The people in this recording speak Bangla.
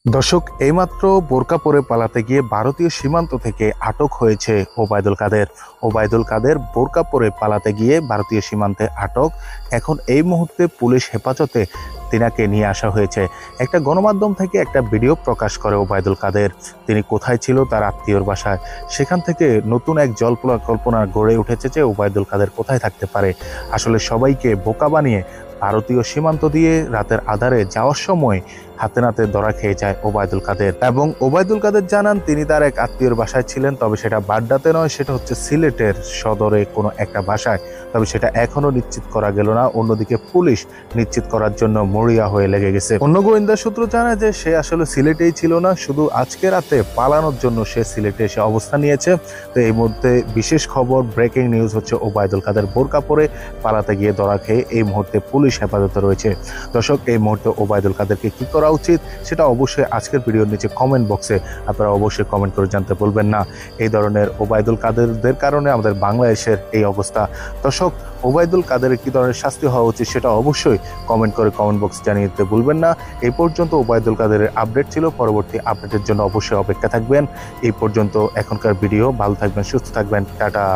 দর্শক, এইমাত্র বোরকা পরে পালাতে গিয়ে ভারতীয় সীমান্ত থেকে আটক হয়েছে ওবায়দুল কাদের। ওবায়দুল কাদের বোরকা পরে পালাতে গিয়ে ভারতীয় সীমান্তে আটক। এখন এই মুহূর্তে পুলিশ হেফাজতে তিনাকে নিয়ে আসা হয়েছে। একটা গণমাধ্যম থেকে একটা ভিডিও প্রকাশ করে ওবায়দুল কাদের। তিনি কোথায় ছিল? তার আত্মীয়র বাসায়। সেখান থেকে নতুন এক কল্পনা গড়ে উঠেছে যে ওবায়দুল কাদের কোথায় থাকতে পারে। আসলে সবাইকে বোকা বানিয়ে ভারতীয় সীমান্ত দিয়ে রাতের আধারে যাওয়ার সময় হাতে নাতে ধরা খেয়ে যায় ওবায়দুল কাদের। এবং ওবায়দুল কাদের জানান তিনি তার এক আত্মীয়র বাসায় ছিলেন, তবে সেটা বাড্ডাতে নয়, সেটা হচ্ছে সিলেটের সদরে কোনো একটা বাসায়। তবে সেটা এখনো নিশ্চিত করা গেল না। অন্যদিকে পুলিশ নিশ্চিত করার জন্য মরিয়া হয়ে লেগে গেছে। অন্য গোয়েন্দা সূত্র জানায় যে সে আসলে সিলেটেই ছিল না, শুধু আজকে রাতে পালানোর জন্য সে সিলেটে এসে অবস্থান নিয়েছে। তো এই মধ্যে বিশেষ খবর, ব্রেকিং নিউজ হচ্ছে ওবায়দুল কাদের বোরকা পরে পালাতে গিয়ে ধরা খেয়ে এই মুহূর্তে পুলিশ হেফাজতে রয়েছে। দর্শক, এই মুহূর্তে ওবায়দুল কাদেরকে কি করা উচিত সেটা অবশ্যই আজকের ভিডিওর নিচে কমেন্ট বক্সে আপনারা অবশ্যই কমেন্ট করে জানতে বলবেন না। এই ধরনের ওবায়দুল কাদেরদের কারণে আমাদের বাংলাদেশের এই অবস্থা। দর্শক, ওবায়দুল কাদের কি ধরনের শাস্তি হওয়া উচিত সেটা অবশ্যই কমেন্ট বক্সে জানিয়ে দিতে ভুলবেন না। এই পর্যন্ত ওবায়দুল কাদেরের আপডেট ছিল। পরবর্তী আপডেটের জন্য অবশ্যই অপেক্ষা থাকবেন। এই পর্যন্ত এখনকার ভিডিও। ভালো থাকবেন, সুস্থ থাকবেন, টাটা।